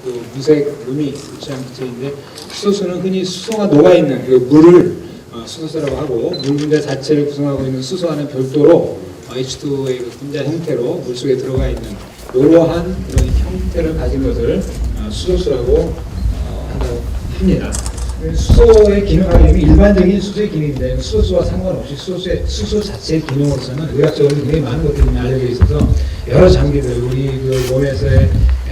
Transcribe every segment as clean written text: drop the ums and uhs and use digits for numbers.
그 무색 lum이 붙인 기체인데 수소수는 흔히 수소가 녹아있는 그 물을 수소수라고 하고 물 분자 자체를 구성하고 있는 수소와는 별도로 H2O의 그 분자 형태로 물속에 들어가 있는 이러한 그런 형태를 가진 것을 수소수라고 한다고 합니다. 수소의 기능하려면 일반적인 수소의 기능인데 수소수와 상관없이 수소 자체의 기능으로서는 의학적으로 굉장히 많은 것들이 알려져 있어서 여러 장기들 우리 그 몸에서의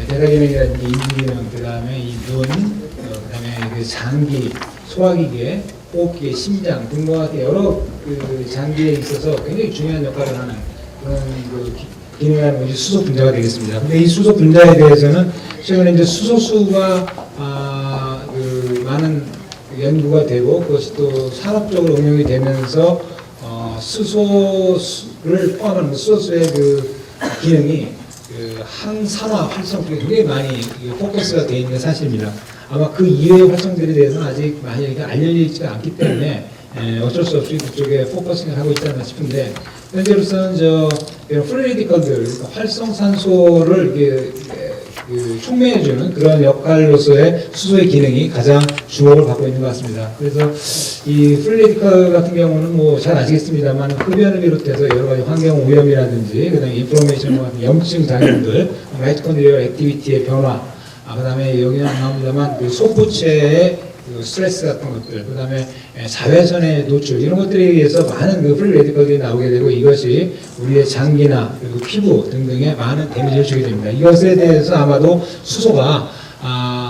대사기능이라든지 인지기능, 그 다음에 이 눈, 그 다음에 그 장기, 소화기계, 호흡기계, 심장 등과 같은 여러 그 장기에 있어서 굉장히 중요한 역할을 하는 그런 그 기능하는 것이 수소 분자가 되겠습니다. 근데 이 수소 분자에 대해서는 최근에 이제 수소수가 그 많은 연구가 되고 그것이 또 산업적으로 응용이 되면서 수소를 포함하는 수소수의 그 기능이 그 항산화 활성 쪽에 굉장히 많이 포커스가 되어 있는 게 사실입니다. 아마 그 이외의 활성들에 대해서는 아직 많이 알려져 있지가 않기 때문에 어쩔 수 없이 그쪽에 포커싱을 하고 있지 않나 싶은데 현재로서는 프리레디컬들 그러니까 활성산소를 이렇게 촉매해주는 그런 역할로서의 수소의 기능이 가장 주목을 받고 있는 것 같습니다. 그래서 이 프리레디컬 같은 경우는 뭐 잘 아시겠습니다만 흡연을 비롯해서 여러 가지 환경 오염이라든지 그다음에 인플로메이션 같은 염증 작용들, 마이토콘드리얼 액티비티의 변화, 그다음에 여기는 안 나옵니다만 그 소부체의 그 스트레스 같은 것들, 그 다음에 자외선의 노출 이런 것들에 의해서 많은 그 프리 레디컬들이 나오게 되고 이것이 우리의 장기나 그리고 피부 등등에 많은 데미지를 주게 됩니다. 이것에 대해서 아마도 수소가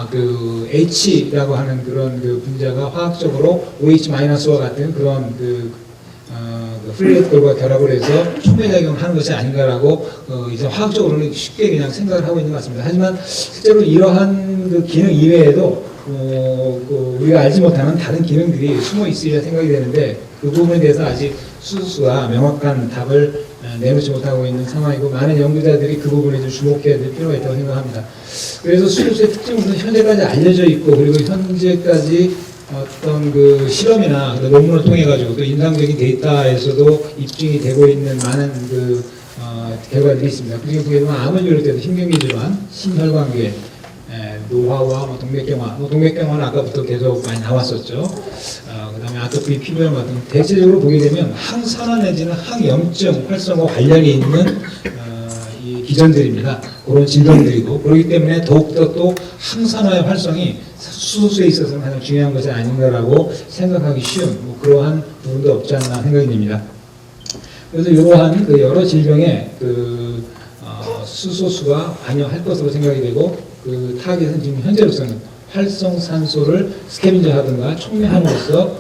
그 H라고 하는 그런 그 분자가 화학적으로 OH-와 같은 그런 프리 레디컬과 결합을 해서 촉매작용하는 것이 아닌가라고 이제 화학적으로는 쉽게 그냥 생각을 하고 있는 것 같습니다. 하지만 실제로 이러한 그 기능 이외에도 우리가 알지 못하는 다른 기능들이 숨어 있으리라 생각이 되는데 그 부분에 대해서 아직 수소수가 명확한 답을 내놓지 못하고 있는 상황이고 많은 연구자들이 그 부분에 좀 주목해야 될 필요가 있다고 생각합니다. 그래서 수소수의 특징은 현재까지 알려져 있고 그리고 현재까지 어떤 그 실험이나 논문을 통해 가지고 또 인상적인 데이터에서도 입증이 되고 있는 많은 그 결과들이 있습니다. 그리고 그게 암을 비롯해서 심경계 질환, 심혈관계 노화와 동맥경화, 동맥경화는 아까부터 계속 많이 나왔었죠. 그다음에 아토피, 피부염 같은 대체적으로 보게 되면 항산화 내지는 항염증 활성과 관련이 있는 이 기전들입니다. 그런 질병들이고 그렇기 때문에 더욱더 또 항산화의 활성이 수소수에 있어서는 가장 중요한 것이 아닌가라고 생각하기 쉬운 그러한 부분도 없지 않나 생각이 됩니다. 그래서 이러한 그 여러 질병에 수소수가 관여할 것으로 생각이 되고 그 타겟은 지금 현재로서는 활성산소를 스캐빈저 하든가 촉매함으로써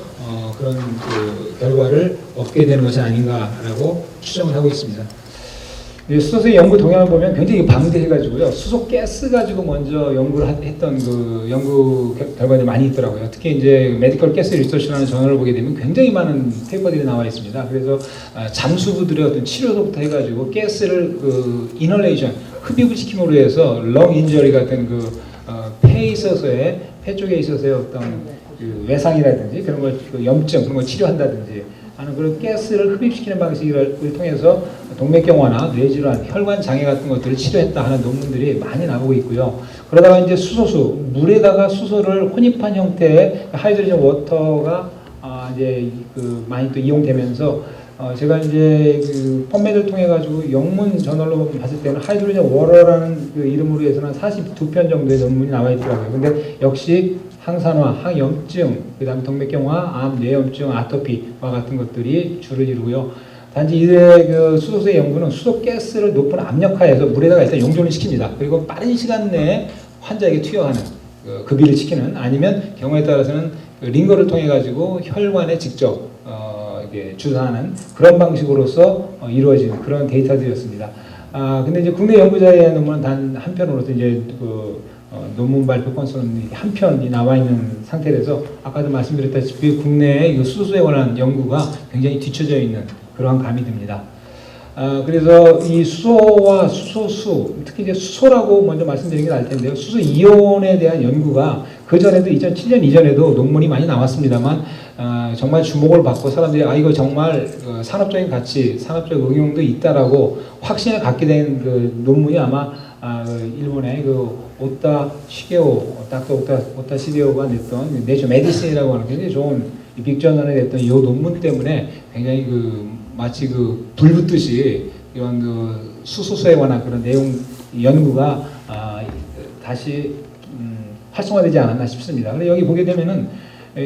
그런 그 결과를 얻게 되는 것이 아닌가라고 추정을 하고 있습니다. 수소수의 연구 동향을 보면 굉장히 방대해가지고요. 수소 가스 가지고 먼저 연구를 했던 그 연구 결과들이 많이 있더라고요. 특히 이제 메디컬 가스 리서치라는 저널을 보게 되면 굉장히 많은 페이퍼들이 나와 있습니다. 그래서 잠수부들의 어떤 치료로부터 해가지고 가스를 그 이널레이션, 흡입을 시킴으로 해서 렁 인저리 같은 폐에 있어서의 폐 쪽에 있어서의 어떤 그 외상이라든지 그런 걸 그 염증 그런 걸 치료한다든지 하는 그런 가스를 흡입시키는 방식을 통해서 동맥경화나 뇌질환, 혈관 장애 같은 것들을 치료했다 하는 논문들이 많이 나오고 있고요. 그러다가 이제 수소수, 물에다가 수소를 혼입한 형태의 하이드로젠 워터가 이제 그 많이 또 이용되면서 제가 이제 그 펌메드를 통해 가지고 영문 저널로 봤을 때는 하이드로젠 워터라는 그 이름으로 해서는 42편 정도의 논문이 나와 있더라고요. 근데 역시 항산화, 항염증, 그 다음에 동맥경화, 암, 뇌염증, 아토피와 같은 것들이 주를 이루고요. 단지 이들의 그 수소수의 연구는 수소 가스를 높은 압력하에서 물에다가 일단 용존을 시킵니다. 그리고 빠른 시간 내에 환자에게 투여하는 급이를 시키는 아니면 경우에 따라서는 그 링거를 통해 가지고 혈관에 직접 주사하는 그런 방식으로서 이루어진 그런 데이터들이었습니다. 근데 이제 국내 연구자의 논문은 단 한 편으로서 이제 논문 발표 건수는 한 편이 나와 있는 상태라서 아까도 말씀드렸다시피 국내의 수소수에 관한 연구가 굉장히 뒤처져 있는 그러한 감이 듭니다. 그래서 이 수소와 수소수, 특히 이제 수소라고 먼저 말씀드리는 게 나을 텐데요. 수소 이온에 대한 연구가 그 전에도 2007년 이전에도 논문이 많이 나왔습니다만 정말 주목을 받고 사람들이 이거 정말 산업적인 가치, 산업적 응용도 있다라고 확신을 갖게 된 그 논문이 아마 일본의 그 오타 시게오, 닥터 오타 시게오가 냈던 네이처 메디신이라고 하는 굉장히 좋은 빅저널에 냈던 이 논문 때문에 굉장히 마치 불 붙듯이 이런 수소수에 관한 그런 내용 연구가 다시 활성화되지 않았나 싶습니다. 그런데 여기 보게 되면은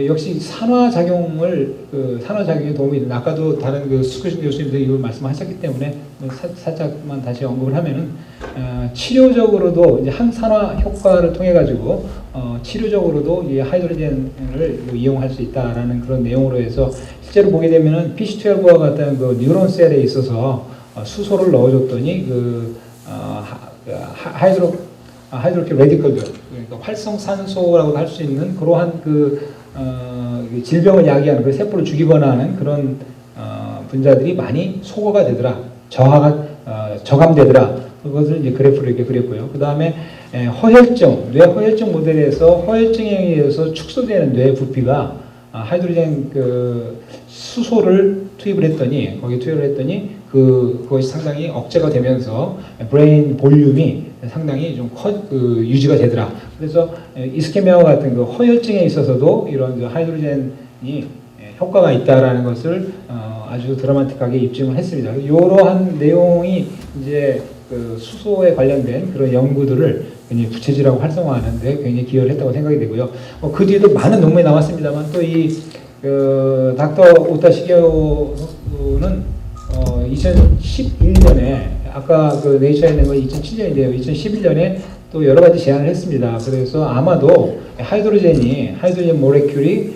역시 산화작용에 도움이 된다. 아까도 다른 스쿠신 교수님도 이걸 말씀하셨기 때문에 살짝만 다시 언급을 하면은 치료적으로도 이제 항산화 효과를 통해 가지고 치료적으로도 이 하이드로젠을 이용할 수 있다라는 그런 내용으로 해서 실제로 보게 되면은 PC12와 같은 뉴런 셀에 있어서 수소를 넣어줬더니 하이드로킬 레디컬들, 그러니까 활성산소라고도 할 수 있는 그러한 질병을 야기하는 그 세포를 죽이거나 하는 그런 분자들이 많이 소거가 되더라, 저감되더라. 그것을 이제 그래프로 이렇게 그렸고요. 그 다음에 허혈증, 뇌 허혈증 모델에서 허혈증에 의해서 축소되는 뇌 부피가 하이드로젠 수소를 투입을 했더니 그것이 상당히 억제가 되면서 브레인 볼륨이 상당히 좀 유지가 되더라. 그래서 이스케미아와 같은 허혈증에 있어서도 이런 하이드로젠이 효과가 있다라는 것을 아주 드라마틱하게 입증을 했습니다. 이러한 내용이 이제 수소에 관련된 그런 연구들을 굉장히 구체적으로 활성화하는데 굉장히 기여를 했다고 생각이 되고요. 그 뒤에도 많은 논문이 나왔습니다만 또 닥터 오타 시게오는 2011년에 아까 네이처에 있는 건 2007년인데요. 2011년에 또 여러 가지 제안을 했습니다. 그래서 아마도 하이드로젠 모레큘이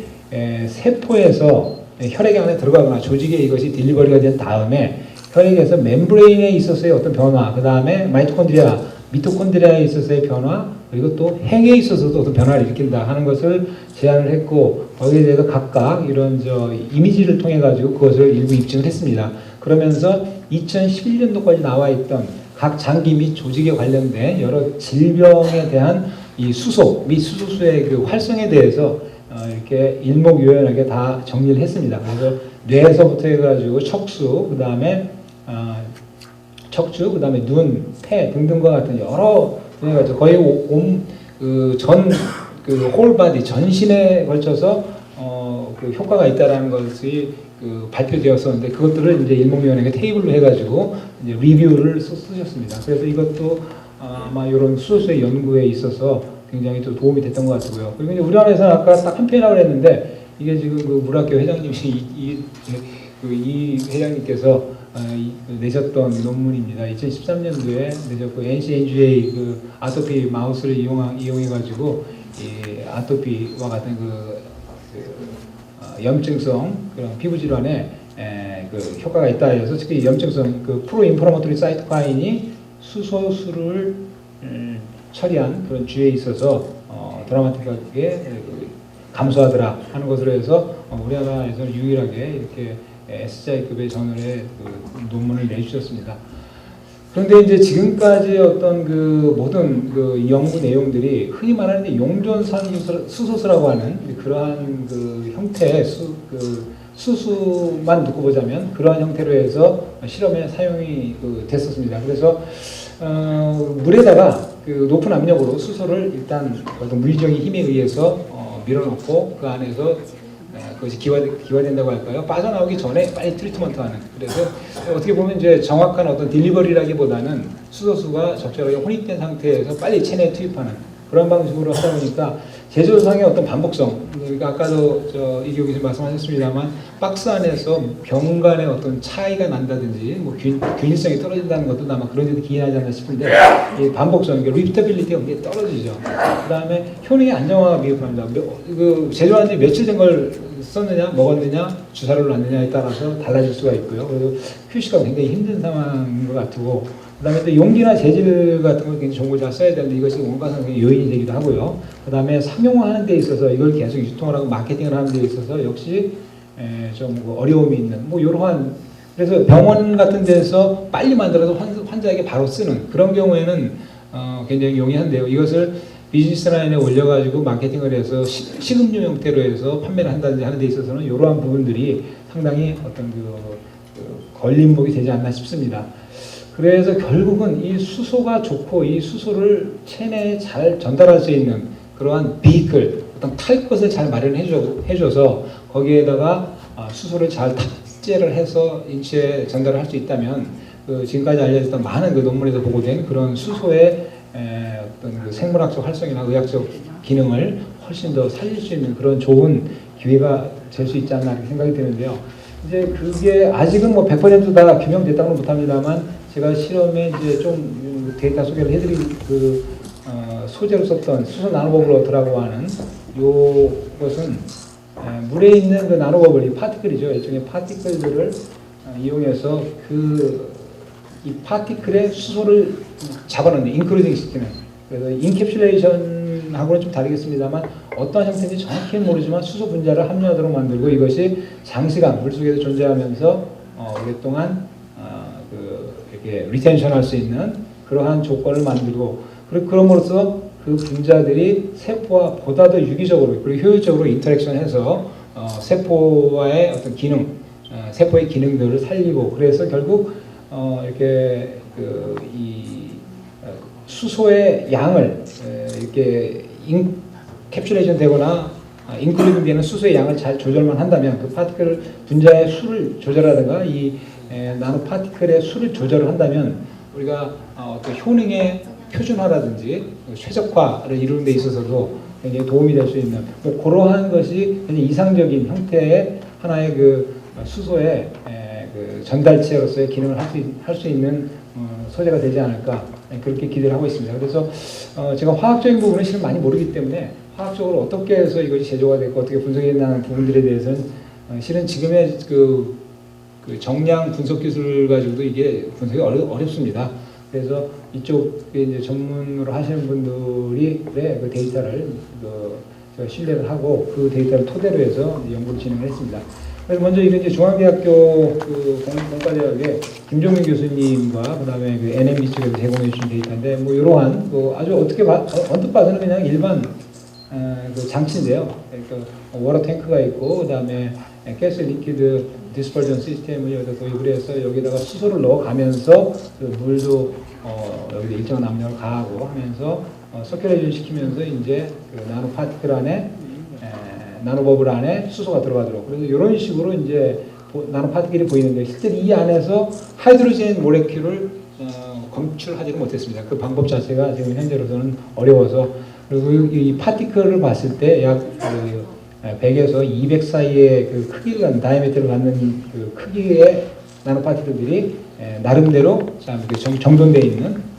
세포에서 혈액 안에 들어가거나 조직에 이것이 딜리버리가 된 다음에 혈액에서 멤브레인에 있어서의 어떤 변화, 그 다음에 미토콘드리아에 있어서의 변화, 그리고 또 핵에 있어서도 어떤 변화를 일으킨다 하는 것을 제안을 했고, 거기에 대해서 각각 이런 이미지를 통해 가지고 그것을 일부 입증을 했습니다. 그러면서 2011년도까지 나와 있던 각 장기 및 조직에 관련된 여러 질병에 대한 이 수소 및 수소수의 활성에 대해서 이렇게 일목요연하게 다 정리를 했습니다. 그래서 뇌에서부터 해가지고 척수, 그 다음에 눈, 폐 등등과 같은 여러 분야가 거의 홀바디 전신에 걸쳐서 효과가 있다라는 것이 발표되었었는데 그것들을 이제 일목요연하게 테이블로 해가지고 이제 리뷰를 쓰셨습니다. 그래서 이것도 아마 이런 수소수의 연구에 있어서 굉장히 또 도움이 됐던 것 같고요. 그리고 이제 우리나라에서는 아까 딱 한 편이라고 했는데 이게 지금 물학교 회장님이 이 회장님께서 내셨던 논문입니다. 2013년도에 내셨고 NCNGA 아토피 마우스를 이용해가지고 이 아토피와 같은 염증성 그런 피부 질환에 효과가 있다 해서 특히 염증성 프로인플라마토리 사이토카인이 수소수를 처리한 그런 쥐에 있어서 드라마틱하게 감소하더라 하는 것으로 해서 우리나라에서는 유일하게 이렇게 SGI급의 저널에 논문을 내주셨습니다. 그런데 이제 지금까지 어떤 모든 연구 내용들이 흔히 말하는 용존산 수소수라고 하는 그러한 형태의 수수만 놓고 보자면 그러한 형태로 해서 실험에 사용이 됐었습니다. 그래서 물에다가 높은 압력으로 수소를 일단 어떤 물리적인 힘에 의해서 밀어넣고 그 안에서 그것이 기화된다고 할까요? 빠져나오기 전에 빨리 트리트먼트하는. 그래서 어떻게 보면 이제 정확한 어떤 딜리버리라기보다는 수소수가 적절하게 혼입된 상태에서 빨리 체내에 투입하는 그런 방식으로 하다 보니까 제조상의 어떤 반복성. 그러니까 아까도 이기호 교수님 말씀하셨습니다만 박스 안에서 병 간의 어떤 차이가 난다든지 균일성이 떨어진다는 것도 아마 그런 데도 기인하지 않나 싶은데 이 반복성, 리피터빌리티가 굉장히 떨어지죠. 그 다음에 효능이 안정화가 미흡합니다. 제조한 지 며칠 된 걸 썼느냐, 먹었느냐, 주사를 놨느냐에 따라서 달라질 수가 있고요. 그래서 휴식가 굉장히 힘든 상황인 것 같고, 그 다음에 또 용기나 재질 같은 걸 굉장히 좋은 걸 잘 써야 되는데 이것이 원가상의 요인이 되기도 하고요. 그 다음에 상용화하는 데 있어서 이걸 계속 유통을 하고 마케팅을 하는 데 있어서 역시 좀 어려움이 있는 이러한. 그래서 병원 같은 데서 빨리 만들어서 환자에게 바로 쓰는 그런 경우에는 굉장히 용이한데요. 이것을 비즈니스 라인에 올려가지고 마케팅을 해서 식음료 형태로 해서 판매를 한다든지 하는 데 있어서는 이러한 부분들이 상당히 어떤 걸림목이 되지 않나 싶습니다. 그래서 결국은 이 수소가 좋고 이 수소를 체내에 잘 전달할 수 있는 그러한 비클, 어떤 탈 것을 잘 해줘서 거기에다가 수소를 잘 탑재를 해서 인체에 전달을 할 수 있다면 그 지금까지 알려졌던 많은 그 논문에서 보고된 그런 수소의 어떤 그 생물학적 활성이나 의학적 기능을 훨씬 더 살릴 수 있는 그런 좋은 기회가 될 수 있지 않나 이렇게 생각이 드는데요. 이제 그게 아직은 뭐 100%다 규명됐다고는 못합니다만 제가 실험에 이제 좀 데이터 소개를 해드린 그 소재로 썼던 수소 나노버블워터라고 하는 요것은 물에 있는 그 나노버블, 이 파티클이죠. 일종의 파티클들을 이용해서 이 파티클의 수소를 잡아넣는, 인크루딩 시키는. 그래서 인캡슐레이션하고는 좀 다르겠습니다만 어떤 형태인지 정확히는 모르지만 수소 분자를 함유하도록 만들고 이것이 장시간 물속에서 존재하면서 오랫동안 이렇게 리텐션할 수 있는 그러한 조건을 만들고 그럼으로써 그 분자들이 세포와 보다 더 유기적으로 그리고 효율적으로 인터랙션해서 세포와의 어떤 기능, 세포의 기능들을 살리고 그래서 결국 이렇게 이 수소의 양을 이렇게 캡슐레이션 되거나 인클루딩 되는 수소의 양을 잘 조절만 한다면 그 파티클 분자의 수를 조절하든가 이 나노 파티클의 수를 조절을 한다면 우리가 어떤 효능의 표준화라든지 최적화를 이루는 데 있어서도 굉장히 도움이 될 수 있는 뭐 그러한 것이 굉장히 이상적인 형태의 하나의 그 수소의 그 전달체로서의 기능을 할 수 있는 소재가 되지 않을까 그렇게 기대를 하고 있습니다. 그래서 제가 화학적인 부분은 실은 많이 모르기 때문에 화학적으로 어떻게 해서 이것이 제조가 됐고 어떻게 분석이 되는 부분들에 대해서는 실은 지금의 그 정량 분석 기술 가지고도 이게 분석이 어렵습니다. 그래서 이쪽에 이제 전문으로 하시는 분들이 그 데이터를 제가 신뢰를 하고 그 데이터를 토대로 해서 연구를 진행을 했습니다. 그래서 먼저 이게 이제 중앙대학교 그 공과대학의 김종민 교수님과 그다음에 그 NMB 쪽에서 제공해 주신 데이터인데 뭐 이러한 아주 어떻게 언뜻 봐서는 그냥 일반 그 장치인데요. 그러니까 워터 탱크가 있고 그다음에 가스 리퀴드 디스퍼전 시스템을 여기다 도입을 해서 여기다가 수소를 넣어가면서 그 물도 여기다 일정한 압력을 가하고 하면서 서큘레이션 시키면서 이제 그 나노 파티클 안에 나노버블 안에 수소가 들어가도록 그래서 이런 식으로 이제 나노 파티클이 보이는데 실제 이 안에서 하이드로젠 모레큘을 검출하지는 못했습니다. 그 방법 자체가 지금 현재로서는 어려워서 그리고 이 파티클을 봤을 때 약 100에서 200 사이의 그 크기를 갖는 다이아미터를 갖는 그 크기의 나노 파티클들이 나름대로 정돈되어 있는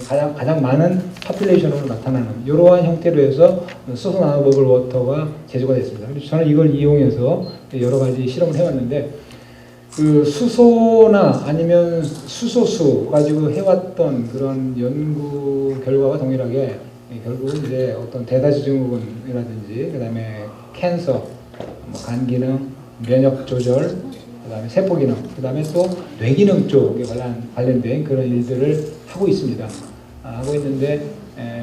가장 많은 파퓰레이션으로 나타나는 이러한 형태로 해서 수소 나노버블 워터가 제조가 됐습니다. 그래서 저는 이걸 이용해서 여러 가지 실험을 해왔는데 그 수소나 아니면 수소수 가지고 해왔던 그런 연구 결과와 동일하게 결국은 이제 어떤 대사지 증후군이라든지 그다음에 캔서, 뭐 간 기능, 면역 조절, 그다음에 세포 기능, 그다음에 또 뇌 기능 쪽에 관련된 그런 일들을 하고 있습니다. 하고 있는데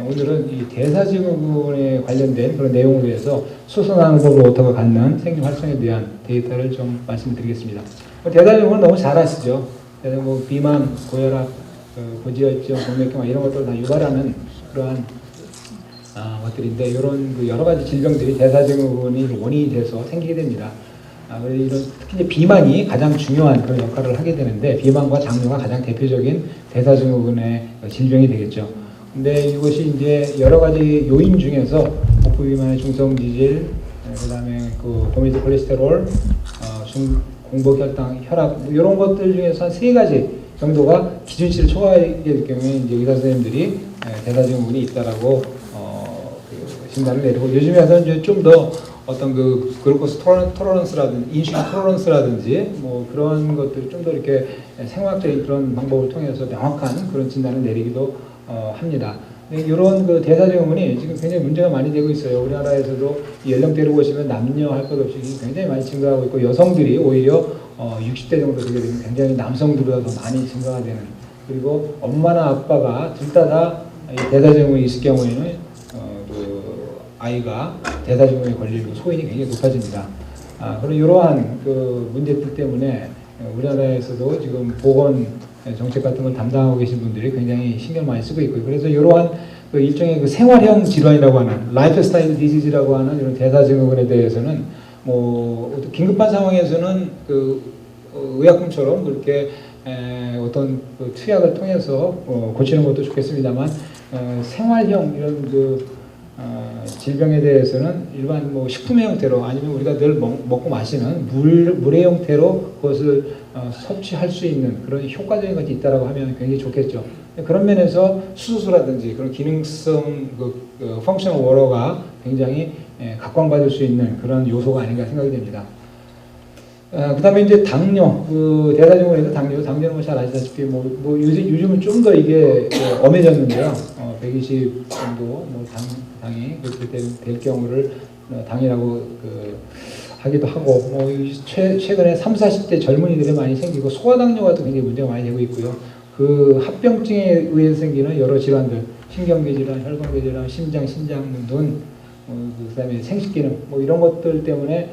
오늘은 이 대사증후군에 관련된 그런 내용에 대해서 수소 나노버블 워터가 갖는 생리 활성에 대한 데이터를 좀 말씀드리겠습니다. 대사증후군은 너무 잘 아시죠? 뭐 비만, 고혈압, 고지혈증, 동맥경화 이런 것들을 다 유발하는 그러한 것들인데 이런 그 여러 가지 질병들이 대사증후군이 원인이 돼서 생기게 됩니다. 이런 특히 이제 비만이 가장 중요한 그런 역할을 하게 되는데 비만과 당뇨가 가장 대표적인 대사증후군의 질병이 되겠죠. 근데 이것이 이제 여러 가지 요인 중에서 복부 비만의 중성 지질, 그다음에 그 고밀도 콜레스테롤, 공복 혈당, 혈압 뭐 이런 것들 중에서 한 3가지 정도가 기준치를 초과하게 될 경우에 이제 의사 선생님들이 대사증후군이 있다라고 진단을 내리고 요즘에 와서는 이제 좀 더 어떤 그 글루코스 토러런스라든지 인슐린 토러런스라든지 뭐 그런 것들이 좀 더 이렇게 생화학적인 그런 방법을 통해서 명확한 그런 진단을 내리기도 합니다. 이런 그 대사증후군이 지금 굉장히 문제가 많이 되고 있어요. 우리나라에서도 연령대를 보시면 남녀 할 것 없이 굉장히 많이 증가하고 있고 여성들이 오히려 60대 정도 되게 되면 굉장히 남성들보다 더 많이 증가가 되는 그리고 엄마나 아빠가 둘 다 대사증후군이 있을 경우에는 아이가 대사증후군에 걸리고 소인이 굉장히 높아집니다. 그런 이러한 그 문제들 때문에 우리나라에서도 지금 보건 정책 같은 걸 담당하고 계신 분들이 굉장히 신경 많이 쓰고 있고요. 그래서 이러한 그 일종의 그 생활형 질환이라고 하는 라이프 스타일 디지즈라고 하는 이런 대사증후군에 대해서는 뭐 긴급한 상황에서는 그 의약품처럼 그렇게 어떤 그 투약을 통해서 고치는 것도 좋겠습니다만 생활형 이런 그 질병에 대해서는 일반 뭐 식품의 형태로 아니면 우리가 늘 먹고 마시는 물의 형태로 그것을 섭취할 수 있는 그런 효과적인 것이 있다라고 하면 굉장히 좋겠죠. 그런 면에서 수소수라든지 그런 기능성 그 펑셔널 워러가 굉장히 각광받을 수 있는 그런 요소가 아닌가 생각이 됩니다. 그 다음에 이제 당뇨, 그 대사증후군에서 당뇨는 뭐 잘 아시다시피 요즘은 좀 더 이게 엄해졌는데요. 120 정도 당이 그렇게 될 경우를 당이라고 하기도 하고, 최근에 30, 40대 젊은이들이 많이 생기고 소아당뇨가 또 굉장히 문제가 많이 되고 있고요. 그 합병증에 의해서 생기는 여러 질환들, 신경계 질환, 혈관계 질환, 심장 등, 그다음에 생식기능 이런 것들 때문에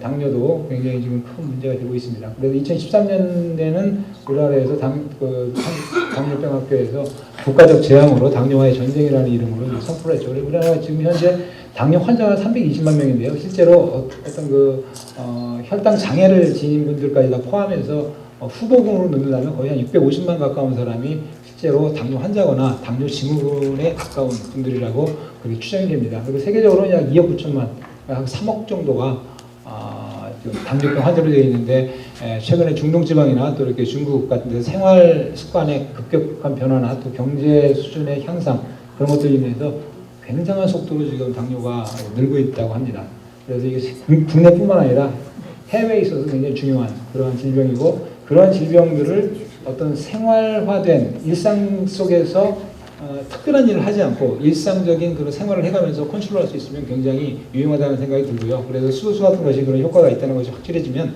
당뇨도 굉장히 지금 큰 문제가 되고 있습니다. 그래서 2013년에는 우리나라에서 당뇨병학회에서 국가적 재앙으로 당뇨와의 전쟁이라는 이름으로 선포를 했죠. 우리나라가 지금 현재 당뇨 환자가 320만 명인데요. 실제로 어떤 혈당 장애를 지닌 분들까지 다 포함해서 후보군으로 넣는다면 거의 한 650만 가까운 사람이 실제로 당뇨 환자거나 당뇨 증후군에 가까운 분들이라고 그렇게 추정이 됩니다. 그리고 세계적으로는 약 2억 9천만, 약 3억 정도가 당뇨병 환자로 되어 있는데 최근에 중동지방이나 또 이렇게 중국 같은 데 생활 습관의 급격한 변화나 또 경제 수준의 향상 그런 것들로 인해서 굉장한 속도로 지금 당뇨가 늘고 있다고 합니다. 그래서 이게 국내뿐만 아니라 해외에 있어서 굉장히 중요한 그러한 질병이고 그러한 질병들을 어떤 생활화된 일상 속에서 특별한 일을 하지 않고 일상적인 그런 생활을 해가면서 컨트롤할 수 있으면 굉장히 유용하다는 생각이 들고요. 그래서 수소 같은 것이 그런 효과가 있다는 것이 확실해지면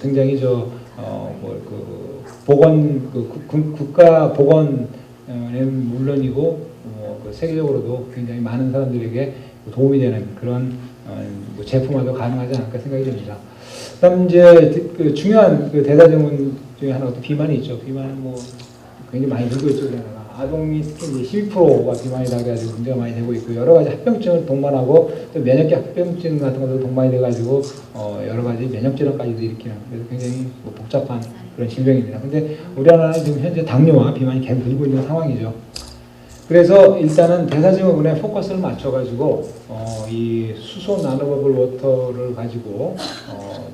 굉장히 국가 보건은 물론이고 세계적으로도 굉장히 많은 사람들에게 도움이 되는 그런 제품화도 가능하지 않을까 생각이 됩니다. 그다음 이제 중요한 대사증후군 중에 하나가 또 비만이 있죠. 비만은 굉장히 많이 늘고 있죠. 아동이 특히 이제 12%가 비만이라고 해가지고 문제가 많이 되고 있고 여러 가지 합병증을 동반하고 또 면역계 합병증 같은 것도 동반이 돼가지고 여러 가지 면역 질환까지도 일으키는 그래서 굉장히 복잡한 그런 질병입니다. 근데 우리나라는 지금 현재 당뇨와 비만이 계속 늘고 있는 상황이죠. 그래서 일단은 대사증후군에 포커스를 맞춰가지고 이 수소 나노버블 워터를 가지고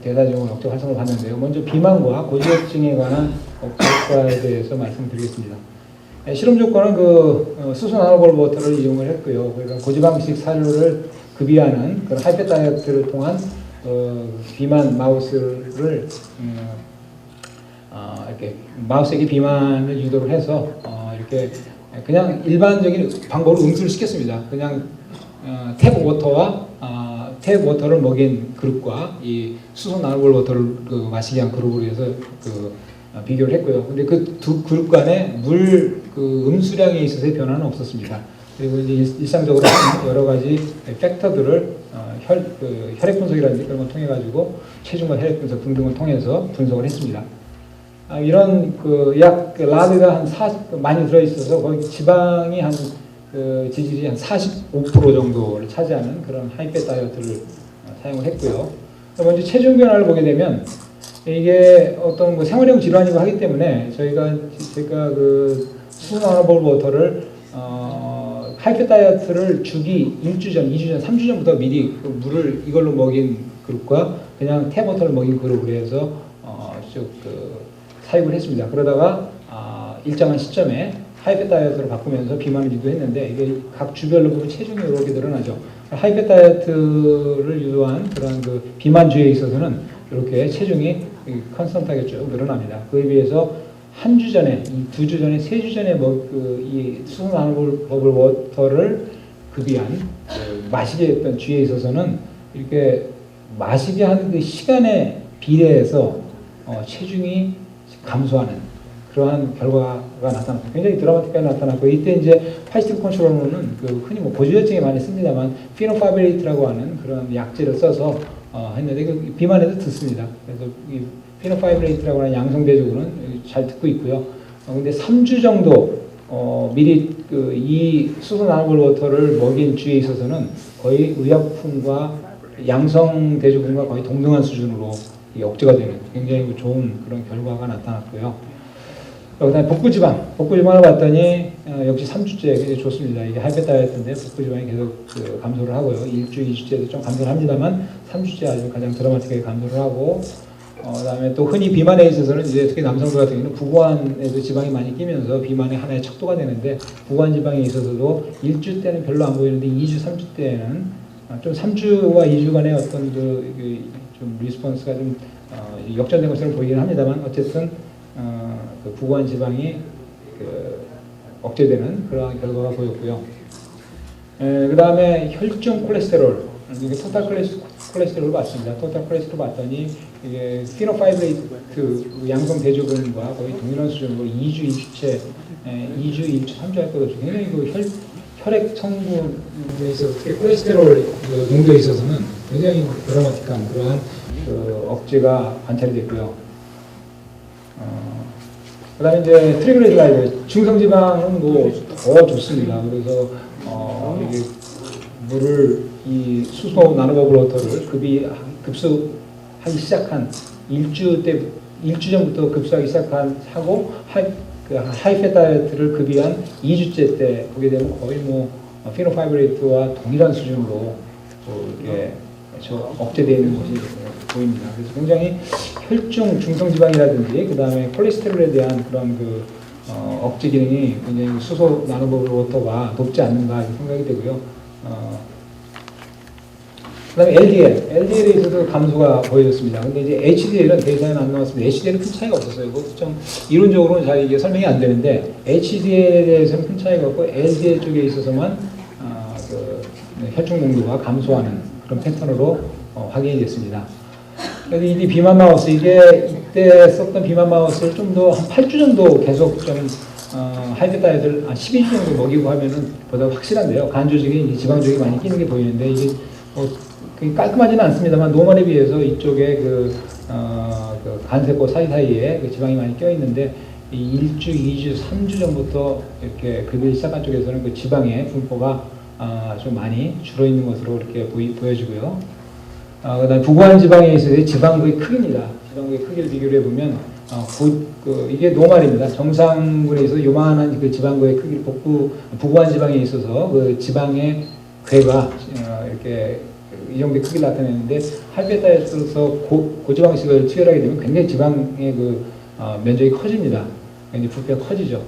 대사증후군 억제 활성을 봤는데요. 먼저 비만과 고지혈증에 관한 효과에 대해서 말씀드리겠습니다. 실험 조건은 수소 나노버블 워터를 이용을 했고요. 그러니까 고지방식 사료를 급이하는 그런 하이패 다이어트를 통한 비만 마우스를 이렇게 마우스에게 비만을 유도를 해서 이렇게 그냥 일반적인 방법으로 응수를 시켰습니다. 그냥 탭 워터를 먹인 그룹과 이 수소 나노볼 워터를 마시게 한 그룹으로 해서 비교를 했고요. 근데 그 두 그룹 간에 물 음수량에 있어서의 변화는 없었습니다. 그리고 이제 일상적으로 여러 가지 팩터들을 혈액 분석이라든지 그런 걸 통해 가지고 체중과 혈액 분석 등등을 통해서 분석을 했습니다. 이런 약 라드가 많이 들어있어서 거기 지방이 지질이 한 45% 정도를 차지하는 그런 하이패 다이어트를 사용을 했고요. 먼저 체중 변화를 보게 되면 이게 어떤 생활형 질환이고 하기 때문에 제가 수소 나노볼 워터를 하이패 다이어트를 주기 1주 전, 2주 전, 3주 전부터 미리 물을 이걸로 먹인 그룹과 그냥 탭 워터를 먹인 그룹으로 해서 쭉 사육을 했습니다. 그러다가 일정한 시점에 하이패 다이어트로 바꾸면서 비만을 유도했는데 이게 각 주별로 보면 체중이 이렇게 늘어나죠. 하이패 다이어트를 유도한 그런 비만주에 있어서는 이렇게 체중이 컨스턴트하게 쭉 늘어납니다. 그에 비해서 한 주 전에, 2주 전에, 3주 전에 이 수소 나노버블 워터를 급이한 마시게 했던 주에 있어서는 이렇게 마시게 하는 그 시간에 비례해서 체중이 감소하는 그러한 결과가 나타났고 굉장히 드라마틱하게 나타났고 이때 이제 파지티브 컨트롤로는 흔히 고지혈증에 많이 씁니다만 피노파브레이트라고 하는 그런 약제를 써서 했는데 비만에도 듣습니다. 그래서 이 피노파브레이트라고 하는 양성대조군은 잘 듣고 있고요. 근데 3주 정도 미리 이 수소 나노볼 워터를 먹인 쥐에 있어서는 거의 의약품과 양성 대조군과 거의 동등한 수준으로 억제가 되는 굉장히 좋은 그런 결과가 나타났고요. 그다음에 복부지방을 봤더니 역시 3주째 굉장히 좋습니다. 이게 하이페 다이어트인데 복부지방이 계속 감소를 하고요. 1주, 2주째도 좀 감소를 합니다만 3주째 아주 가장 드라마틱하게 감소를 하고, 그다음에 또 흔히 비만에 있어서는 이제 특히 남성들 같은 경우는 부관에도 지방이 많이 끼면서 비만의 하나의 척도가 되는데, 부관 지방에 있어서도 1주 때는 별로 안 보이는데 2주, 3주 때는 좀 3주와 2주간의 어떤 좀 리스폰스가 좀 역전된 것처럼 보이긴 합니다만, 어쨌든 그 부관 지방이 억제되는 그러한 결과가 보였고요. 그 다음에 혈중 콜레스테롤, 이게 토탈 콜레스테롤을 봤습니다. 토탈 콜레스테롤 봤더니 이게 피노파이브레이트 양성 대조군과 거의 동일한 수준으로 2주, 2주째, 2주, 2주, 3주 할 것 없이 굉장히 혈액 성분에 있어서 특히 콜레스테롤 농도에 있어서는 굉장히 드라마틱한 그러한 억제가 관찰이 됐고요. 그 다음에 이제 트리글리세라이드, 중성지방은 뭐 더 좋습니다. 그래서 이게 물을 이 수소 나노버블 워터를 급수하기 시작한 1주 전부터 급수하기 하고 하이패 다이어트를 급이한 2주째 때 보게 되면 거의 뭐 피노파이브레이트와 동일한 수준으로 이렇게 억제되어 있는 것이 보입니다. 그래서 굉장히 혈중 중성지방이라든지 그 다음에 콜레스테롤에 대한 그런 억제 기능이 굉장히 수소 나노버블 워터가 높지 않는가 생각이 되고요. 그 다음에 LDL에 있어서 감소가 보여졌습니다. 근데 이제 HDL은 데이터는 안 나왔습니다. HDL은 큰 차이가 없었어요. 이거 좀 이론적으로는 잘 이게 설명이 안 되는데, HDL에 대해서는 큰 차이가 없고, LDL 쪽에 있어서만 혈중 농도가 감소하는 그런 패턴으로 확인이 됐습니다. 그래서 이 비만 마우스, 이때 썼던 비만 마우스를 좀 더 한 8주 정도 계속 좀 하이페 다이어트를 한 12주 정도 먹이고 하면은 보다 확실한데요. 간 조직에 이제 지방 조직이 많이 끼는 게 보이는데, 이게 깔끔하지는 않습니다만 노멀에 비해서 이쪽에 간세포 사이사이에 지방이 많이 껴 있는데, 이 1주, 2주, 3주 전부터 이렇게 급여를 시작한 쪽에서는 그 지방의 분포가 좀 많이 줄어 있는 것으로 이렇게 보여지고요. 그다음에 부관 지방에 있어서 지방구의 크기입니다. 지방구의 크기를 비교를 해보면 이게 노말입니다. 정상군에 있어서 요만한 그 지방구의 크기, 부관 지방에 있어서 그 지방의 괴가 이렇게 이 정도의 크기를 나타내는데, 하이페 다이어트로서 고지방식을 치열하게 되면 굉장히 지방의 면적이 커집니다. 굉장히 부피가 커지죠.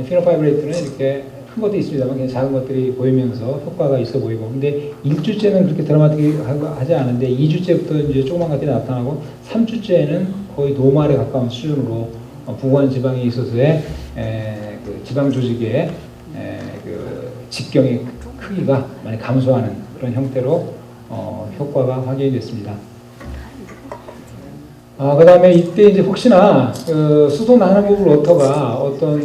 피노파이브레이트는 이렇게 큰 것도 있습니다만 그냥 작은 것들이 보이면서 효과가 있어 보이고, 근데 1주째는 그렇게 드라마틱하지 않은데 2주째부터 이제 조그만 것들이 나타나고 3주째는 거의 노말에 가까운 수준으로 부관 지방에 있어서의 지방 조직의 직경의 크기가 많이 감소하는 그런 형태로 효과가 확인이 됐습니다. 그 다음에 이때 이제 혹시나 수소 나노버블 워터가 어떤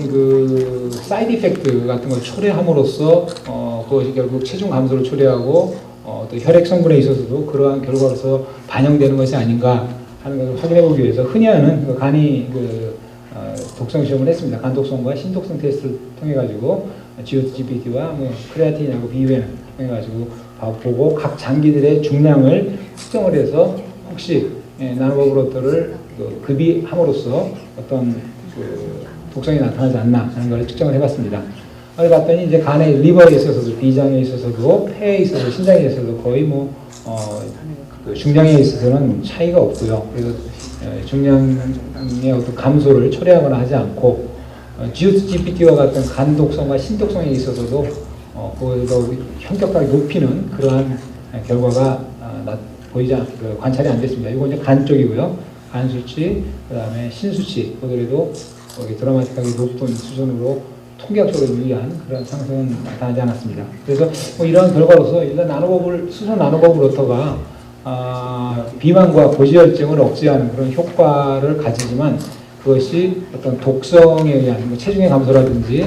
사이드 이펙트 같은 걸 초래함으로써 그것이 결국 체중 감소를 초래하고 또 혈액 성분에 있어서도 그러한 결과로서 반영되는 것이 아닌가 하는 것을 확인해 보기 위해서 흔히 하는 간이 독성 시험을 했습니다. 간 독성과 신독성 테스트를 통해 가지고 GOT-GPT와 크레아틴하고 BUN 통해 가지고 보고 각 장기들의 중량을 측정을 해서 혹시 나노버블 워터를 급이함으로써 어떤 독성이 나타나지 않나 하는 걸 측정을 해봤습니다. 그걸 봤더니 이제 간의 리버에 있어서도, 비장에 있어서도, 폐에 있어서, 신장에 있어서도 거의 중량에 있어서는 차이가 없고요. 그래서 중량의 어떤 감소를 초래하거나 하지 않고, GOT-GPT와 같은 간 독성과 신독성에 있어서도 그걸 현격하게 높이는 그러한 결과가 관찰이 안 됐습니다. 이건 이제 간 쪽이고요. 간 수치, 그 다음에 신 수치, 보더라도 드라마틱하게 높은 수준으로 통계학적으로 유리한 그런 상승은 나타나지 않았습니다. 그래서 이러한 결과로서 일단 수소 나노버블 워터가 비만과 고지혈증을 억제하는 그런 효과를 가지지만, 그것이 어떤 독성에 의한 체중의 감소라든지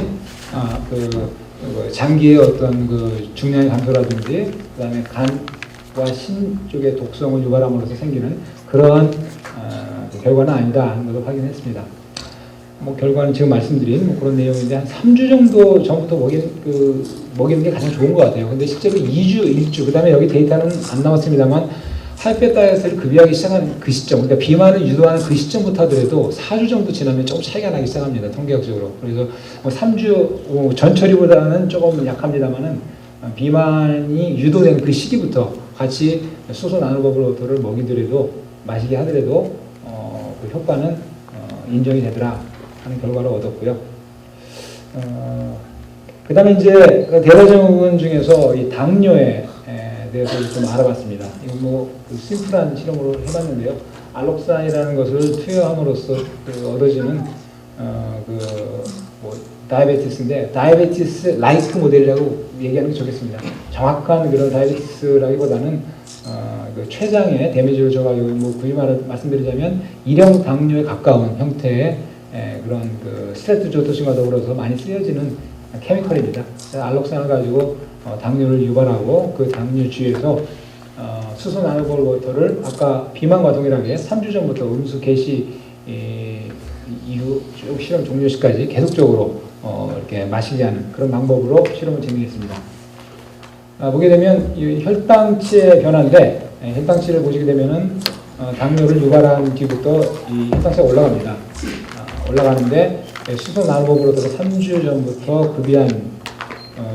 장기의 어떤 중량의 감소라든지, 그 다음에 간과 신 쪽의 독성을 유발함으로써 생기는 그러한 결과는 아니다 하는 것을 확인했습니다. 뭐 결과는 지금 말씀드린 뭐 그런 내용인데 한 3주 정도 전부터 먹이는 게 가장 좋은 것 같아요. 근데 실제로 2주, 1주, 그 다음에 여기 데이터는 안 나왔습니다만 하이팻 다이어트를 급여하기 시작한 그 시점, 그러니까 비만을 유도하는 그 시점부터 하더라도 4주 정도 지나면 조금 차이가 나기 시작합니다. 통계학적으로. 그래서 뭐 3주 전처리보다는 조금 약합니다만은 비만이 유도되는 그 시기부터 같이 수소 나노버블워터를 먹이더라도 마시게 하더라도 그 효과는 인정이 되더라 하는 결과를 얻었고요. 그 다음에 이제 대사증후군 중에서 이 당뇨에 대해서 좀 알아봤습니다. 이거 뭐그 심플한 실험으로 해봤는데요. 알록산이라는 것을 투여함으로써 얻어지는 뭐 다이아베티스인데 다이아베티스 라이트 모델이라고 얘기하는 게 좋겠습니다. 정확한 그런 다이아베티스라기보다는 그 췌장에 데미지를 줘가지고 뭐 굳이 말씀드리자면 일형 당뇨에 가까운 형태의 그런 그 스트레토조토신과 더불어서 많이 쓰여지는 케미컬입니다. 알록산을 가지고 당뇨를 유발하고 그 당뇨 주위에서 수소 나노볼워터를 아까 비만과 동일하게 3주 전부터 음수 개시 이후 쭉 실험 종료 시까지 계속적으로 이렇게 마시게 하는 그런 방법으로 실험을 진행했습니다. 보게 되면 이 혈당치의 변화인데 혈당치를 보시게 되면은 당뇨를 유발한 뒤부터 이 혈당치가 올라갑니다. 올라가는데 수소 나노볼워터를 3주 전부터 급여한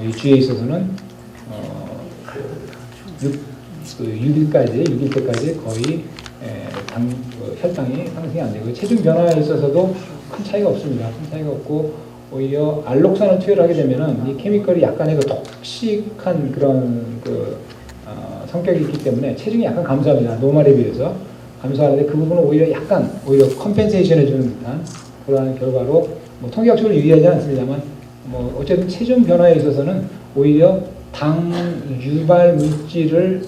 이 주에 있어서는 6일 때까지 거의 혈당이 상승이 안 되고 체중 변화에 있어서도 큰 차이가 없습니다. 큰 차이가 없고 오히려 알록산을 투여를 하게 되면은 이 케미컬이 약간의 그 톡식한 그런 성격이 있기 때문에 체중이 약간 감소합니다. 노멀에 비해서 감소하는데 그 부분은 오히려 컴펜세이션 해주는 듯한 그러한 결과로 뭐 통계학적으로 유의하지 않습니다만 뭐 어쨌든 체중 변화에 있어서는 오히려 당뇨 유발 물질을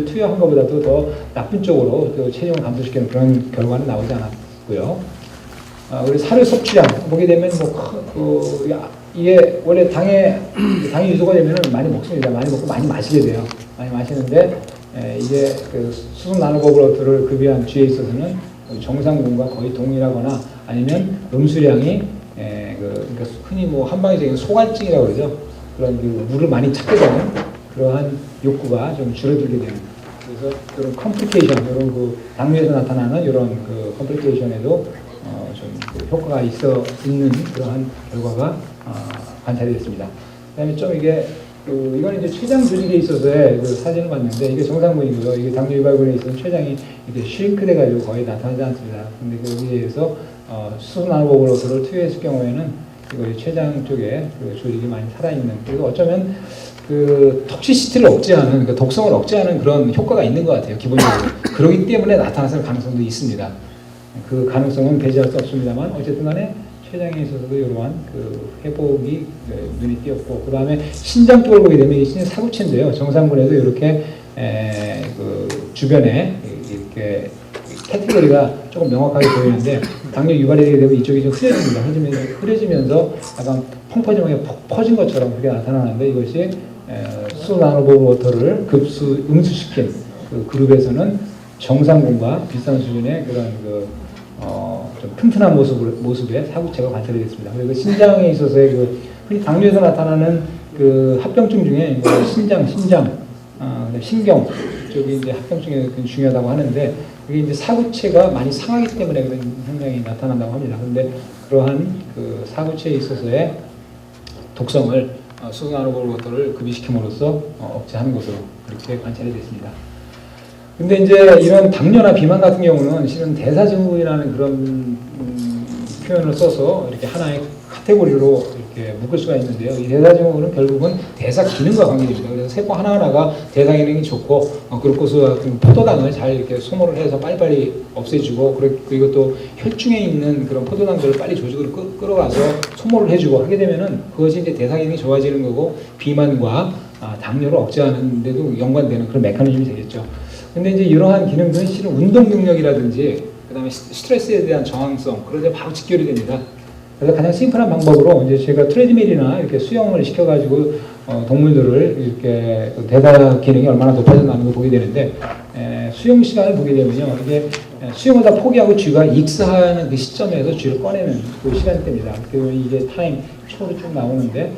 투여한 것보다도 더 나쁜 쪽으로 그 체중을 감소시키는 그런 결과는 나오지 않았고요. 우리 사료 섭취량 보게 되면 이게 원래 당이 유도가 되면은 많이 먹습니다. 많이 먹고 많이 마시게 돼요. 많이 마시는데 이게 그 수소 나노버블워터를 급여한 주에 있어서는 정상군과 거의 동일하거나 아니면 음수량이 그러니까 흔히 뭐 한방에서 소갈증이라고 그러죠. 그런 그 물을 많이 찾게 되는 그러한 욕구가 좀 줄어들게 되는. 그래서 그런 컴플리케이션, 이런 그 당뇨에서 나타나는 이런 그 컴플리케이션에도 좀 효과가 있는 그러한 결과가 관찰이 됐습니다. 그다음에 좀 이게 이건 이제 췌장 조직에 있어서의 그 사진을 봤는데 이게 정상군이고요. 이게 당뇨 유발군에 있어서 췌장이 이렇게 슈링크돼가지고 거의 나타나지 않습니다. 근데 거기에 의해서 수소 나노버블워터를 투여했을 경우에는 이거 췌장 쪽에 그 조직이 많이 살아있는, 그리고 어쩌면 그 톡시시티를 억제하는, 그 독성을 억제하는 그런 효과가 있는 것 같아요. 기본적으로. 그러기 때문에 나타났을 가능성도 있습니다. 그 가능성은 배제할 수 없습니다만 어쨌든 간에 췌장에 있어서도 이러한 그 회복이 눈에 띄었고, 그 다음에 신장 쪽을 보게 되면 이 신장 사구체인데요. 정상군에도 이렇게 그 주변에 이렇게 카테고리가 조금 명확하게 보이는데 당뇨 유발이 되게 되면 이쪽이 좀 흐려지면서 약간 펑퍼짐하게 퍼진 것처럼 그렇게 나타나는데 이것이 수소 나노버블워터를 음수시킨 그 그룹에서는 정상군과 비슷한 수준의 그런 좀 튼튼한 모습의 사구체가 관찰이 됐습니다. 그리고 신장에 있어서의 흔히 당뇨에서 나타나는 그 합병증 중에 뭐 신경 쪽이 이제 합병증이 중요하다고 하는데 그게 이제 사구체가 많이 상하기 때문에 그런 현상이 나타난다고 합니다. 그런데 그러한 그 사구체에 있어서의 독성을 수소 나노버블워터를 급여시킴으로써 억제하는 것으로 그렇게 관찰이 됐습니다. 근데 이제 이런 당뇨나 비만 같은 경우는 실은 대사증후군이라는 그런 표현을 써서 이렇게 하나의 카테고리로 이렇게 묶을 수가 있는데요. 이 대사증후군은 결국은 대사 기능과 관계됩니다. 그래서 세포 하나하나가 대사 기능이 좋고 글루코스 같은 포도당을 잘 이렇게 소모를 해서 빨리빨리 없애주고, 그리고 또 혈중에 있는 그런 포도당들을 빨리 조직으로 끌어가서 소모를 해주고 하게 되면은 그것이 이제 대사 기능이 좋아지는 거고 비만과 당뇨를 억제하는 데도 연관되는 그런 메커니즘이 되겠죠. 근데 이제 이러한 기능들은 실은 운동 능력이라든지 그다음에 스트레스에 대한 저항성 그런 데 바로 직결이 됩니다. 그래서 가장 심플한 방법으로 이제 제가 트레드밀이나 이렇게 수영을 시켜가지고 동물들을 이렇게 대사 기능이 얼마나 높아졌나는 걸 보게 되는데 수영 시간을 보게 되면요, 이게 수용을 다 포기하고 쥐가 익사하는 그 시점에서 쥐를 꺼내는 그 시간대입니다. 그 이게 타임 초로 쭉 나오는데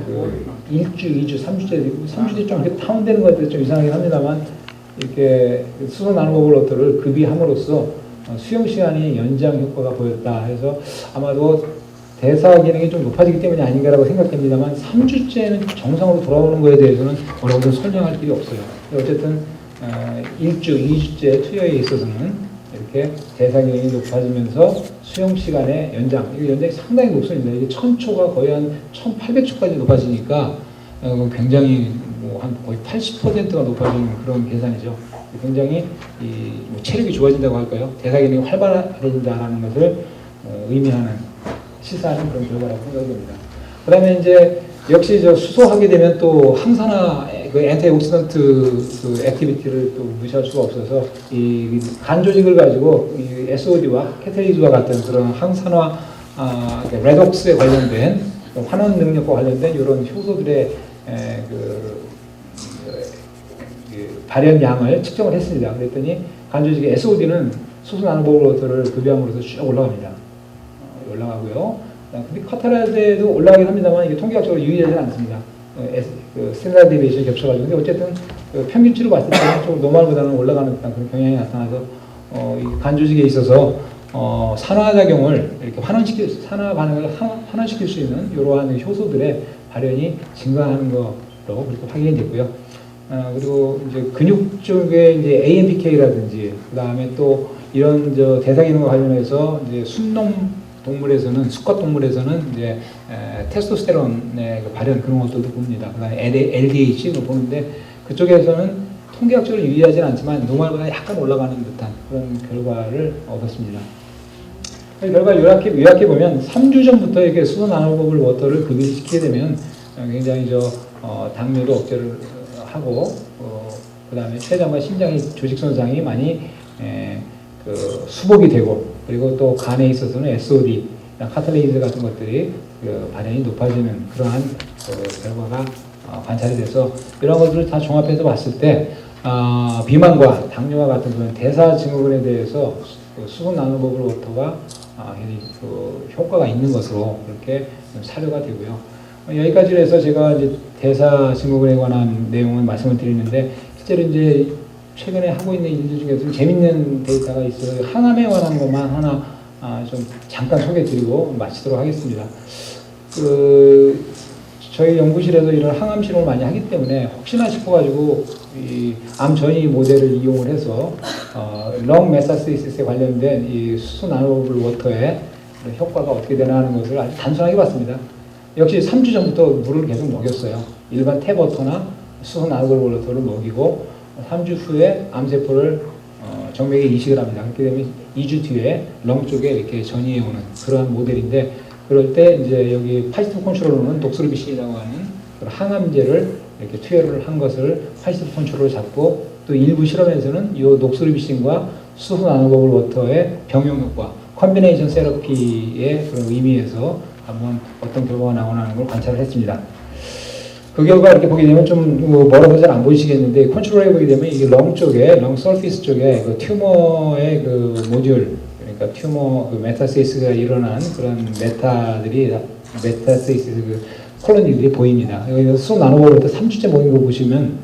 그 1주, 2주, 3주째 좀 이렇게 다운되는 것 같아서 좀 이상하긴 합니다만 이렇게 수소 나노버블워터를 급이함으로써 수용 시간이 연장 효과가 보였다 해서 아마도 대사 기능이 좀 높아지기 때문이 아닌가라고 생각됩니다만 3주째는 정상으로 돌아오는 것에 대해서는 어느 정도 설명할 길이 없어요. 어쨌든 1주, 2주째 투여에 있어서는 이렇게 대사 기능이 높아지면서 수용 시간의 연장, 이 연장이 상당히 높습니다. 이게 1000초가 거의 한 1800초까지 높아지니까 굉장히 뭐 한 거의 80%가 높아지는 그런 계산이죠. 굉장히 뭐 체력이 좋아진다고 할까요? 대사 기능이 활발해진다는 것을 의미하는 시사하는 그런 결과라고 생각이 됩니다. 그 다음에 이제 역시 저 수소하게 되면 또 항산화 그 엔티옥시던트 그 액티비티를 또 무시할 수가 없어서 이 간 조직을 가지고 이 SOD와 캐탈리즈와 같은 그런 항산화 레독스에 관련된 환원 능력과 관련된 이런 효소들의 그 발현량을 측정을 했습니다. 그랬더니 간 조직의 SOD는 수소 나노버블워터를 급여함으로써 쭉 올라갑니다. 올라가고요. 근데 카타라제도 올라가긴 합니다만 이게 통계학적으로 유의하지 않습니다. 그 스탠다드 데비에이션이 겹쳐가지고. 근데 어쨌든 그 평균치로 봤을 때는 좀 노멀보다는 올라가는 듯한 그런 경향이 나타나서 이 간 조직에 있어서 산화작용을 이렇게 산화 반응을 환원시킬 수 있는 이러한 효소들의 발현이 증가하는 거로 그렇게 확인이 됐고요. 그리고 이제 근육 쪽에 이제 AMPK라든지 그 다음에 또 이런 저 대사 기능과 관련해서 이제 순놈 동물에서는 수컷 동물에서는 이제 테스토스테론의 그 발현 그런 것들도 봅니다. 그다음에 LDH도 보는데 그쪽에서는 통계학적으로 유의하지는 않지만 노말보다 약간 올라가는 듯한 그런 결과를 얻었습니다. 그 결과 요약해 보면 3주 전부터 이렇게 수소 나노버블워터를 급여시키게 되면 굉장히 당뇨도 억제를 하고 그다음에 췌장과 심장의 조직 손상이 많이 그 수복이 되고 그리고 또 간에 있어서는 SOD, 카탈레이즈 같은 것들이 그 발현이 높아지는 그러한 결과가 관찰이 돼서 이런 것들을 다 종합해서 봤을 때 비만과 당뇨와 같은 그런 대사 증후군에 대해서 수소 나노버블워터가 그 효과가 있는 것으로 그렇게 사료가 되고요. 여기까지 해서 제가 이제 대사 증후군에 관한 내용을 말씀을 드리는데 실제로 이제 최근에 하고 있는 일들 중에 좀 재밌는 데이터가 있어요. 항암에 관한 것만 하나 좀 잠깐 소개해드리고 마치도록 하겠습니다. 저희 연구실에서 이런 항암 실험을 많이 하기 때문에 혹시나 싶어가지고 이 암 전이 모델을 이용을 해서 렁 메타스테이시스에 관련된 이 수소 나노버블워터의 효과가 어떻게 되나 하는 것을 아주 단순하게 봤습니다. 역시 3주 전부터 물을 계속 먹였어요. 일반 탭워터나 수소 나노버블워터를 먹이고 3주 후에 암세포를 정맥에 이식을 합니다. 그렇게 되면 2주 뒤에 렁 쪽에 이렇게 전이해 오는 그러한 모델인데 그럴 때 이제 여기 파지티브 컨트롤러는 독소르비신이라고 하는 항암제를 이렇게 투여를 한 것을 파지티브 컨트롤로 잡고 또 일부 실험에서는 이 독소르비신과 수소 나노버블워터의 병용 효과, 컨비네이션 세러피의 그런 의미에서 한번 어떤 결과가 나오나 하는 걸 관찰을 했습니다. 그 결과 이렇게 보게 되면 좀 멀어서 잘 안 보이시겠는데 컨트롤해 보게 되면 이게 렁 쪽에 렁 서피스 쪽에 그 튜머의 그 모듈 그러니까 튜머 그 메타세이스가 일어난 그런 메타세이스 그 콜로니들이 보입니다. 여기 수소 나노버블워터 3주째 모인 거 보시면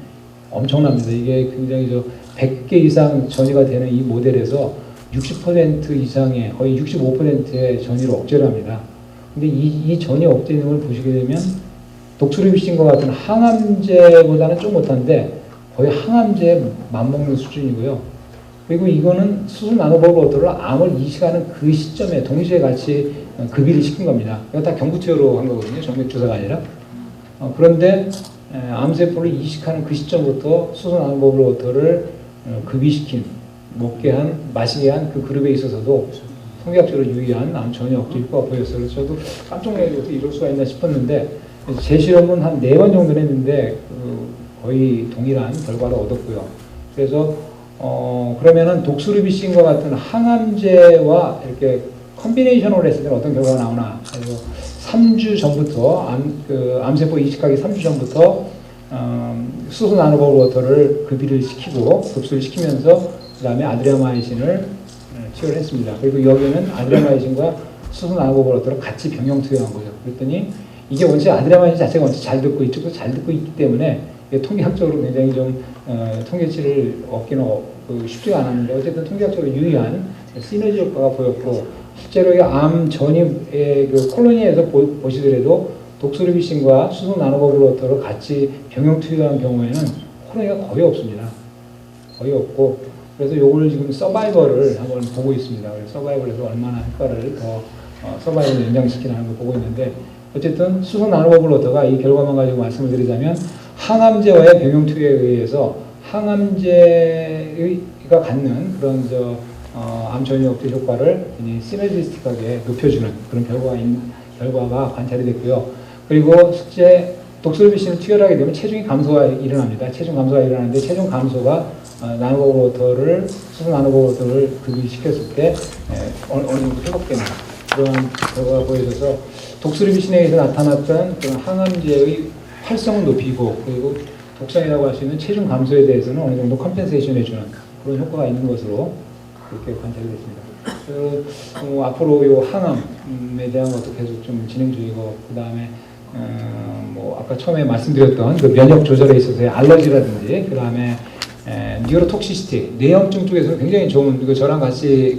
엄청납니다. 이게 굉장히 100개 이상 전이가 되는 이 모델에서 60% 이상의 거의 65%의 전이를 억제를 합니다. 근데 이 전이 억제되는 걸 보시게 되면 독소르비신과 같은 항암제보다는 좀 못한데 거의 항암제에 맞먹는 수준이고요. 그리고 이거는 수소 나노버블워터를 암을 이식하는 그 시점에 동시에 같이 급이를 시킨 겁니다. 이거 다 경구투여로 한 거거든요. 정맥주사가 아니라. 그런데 암세포를 이식하는 그 시점부터 수소 나노버블워터를 급이시킨, 먹게 한, 마시게 한 그 그룹에 있어서도 통계학적으로 유의한 암 전이 억제 효과가 보였어요. 그래서 저도 깜짝 놀라서 어떻게 이럴 수가 있나 싶었는데 제 실험은 한 4번 정도 했는데 거의 동일한 결과를 얻었고요. 그래서 그러면은 독소르비신과 같은 항암제와 이렇게 컨비네이션으로 했을 때는 어떤 결과가 나오나. 그래서 3주 전부터 암세포 이식하기 3주 전부터 수소 나노버블워터를 급이를 시키고 급수를 시키면서 그 다음에 아드리아마이신을 투여를 했습니다. 그리고 여기는 아드리아마이신과 수소 나노버블러터를 같이 병용 투여한 거죠. 그랬더니 이게 원체 아드리아마이신 자체가 원체 잘 듣고 이쪽도 잘 듣고 있기 때문에 통계학적으로 굉장히 좀 통계치를 얻기는 쉽지가 않았는데 어쨌든 통계학적으로 유의한 시너지 효과가 보였고 실제로 이 암 전입의 그 콜로니에서 보시더라도 독소리비신과 수소 나노버블러터를 같이 병용 투여한 경우에는 콜로니가 거의 없습니다. 거의 없고 그래서 요걸 지금 서바이벌을 한번 보고 있습니다. 그래서 서바이벌에서 얼마나 효과를 더 서바이벌을 연장시키는 걸 보고 있는데 어쨌든 수소 나노버블러터가 이 결과만 가지고 말씀을 드리자면 항암제와의 병용 투여에 의해서 항암제가 갖는 그런 암 전이업체 효과를 시너지스틱하게 높여주는 그런 결과가 관찰이 됐고요. 그리고 실제 독소리비신을 투여하게 되면 체중이 감소가 일어납니다. 체중 감소가 일어나는데 체중 감소가 나노버블러터를 수소 나노버블러터를 급유시켰을 때 어느 정도 회복되는 그런 결과가 보여져서 독소리비신에 의해서 나타났던 그런 항암제의 활성은 높이고 그리고 독성이라고 할 수 있는 체중 감소에 대해서는 어느 정도 컴펜세이션 해주는 그런 효과가 있는 것으로 그렇게 관찰이 됐습니다. 앞으로 이 항암에 대한 것도 계속 좀 진행 중이고 그 다음에 아까 처음에 말씀드렸던 그 면역 조절에 있어서의 알러지라든지 그 다음에 뉴로톡시시티 뇌염증 쪽에서는 굉장히 좋은 그리고 저랑 같이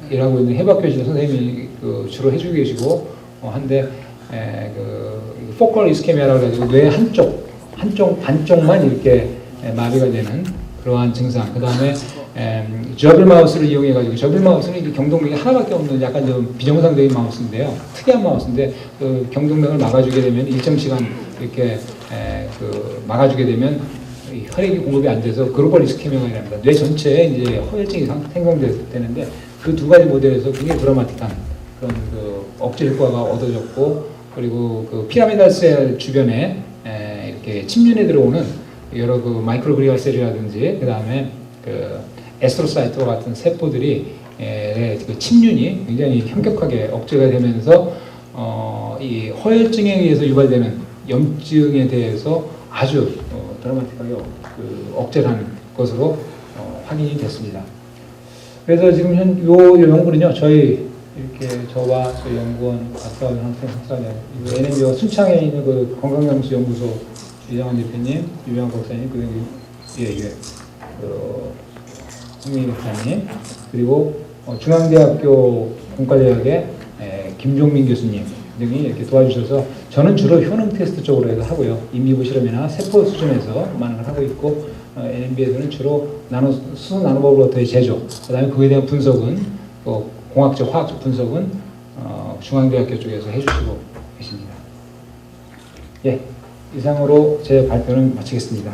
일하고 있는 해박교실 선생님이 주로 해주고 계시고 한데 포컬 이스케미아라고 해가지고 뇌 한쪽만 이렇게 마비가 되는 그러한 증상. 그 다음에 저빌 마우스를 이용해가지고 저빌 마우스는 이게 경동맥이 하나밖에 없는 약간 좀 비정상적인 마우스인데요. 특이한 마우스인데 그 경동맥을 막아주게 되면 일정 시간 이렇게 막아주게 되면 혈액이 공급이 안 돼서 글로벌 이스케미아가 일어납니다. 뇌 전체에 이제 허혈증이 생성되는데 그 두 가지 모델에서 굉장히 드라마틱한 그런 억제 효과가 얻어졌고 그리고 그 피라미달 셀 주변에 이렇게 침륜에 들어오는 여러 마이크로그리아 셀이라든지 그 다음에 에스트로사이트와 같은 세포들이 그 침륜이 굉장히 현격하게 억제가 되면서 이 허혈증에 의해서 유발되는 염증에 대해서 아주 드라마틱하게 억제를 하는 것으로 확인이 됐습니다. 그래서 지금 요 연구는요, 저희 이렇게 저와 저희 연구원 박사원 학사원 NMB와 순창에 있는 그 건강염수 연구소 이장원 대표님, 유병학 박사님, 그리고 홍민희 박사님, 그리고 중앙대학교 공과대학의 김종민 교수님 등이 이렇게 도와주셔서 저는 주로 효능 테스트 쪽으로 해서 하고요. 인미부 실험이나 세포 수준에서 많은 걸 하고 있고 NMB에서는 주로 수소 나노버블러터의 제조, 그 다음에 그에 대한 분석은 공학적, 화학적 분석은 중앙대학교 쪽에서 해주시고 계십니다. 예, 이상으로 제 발표는 마치겠습니다.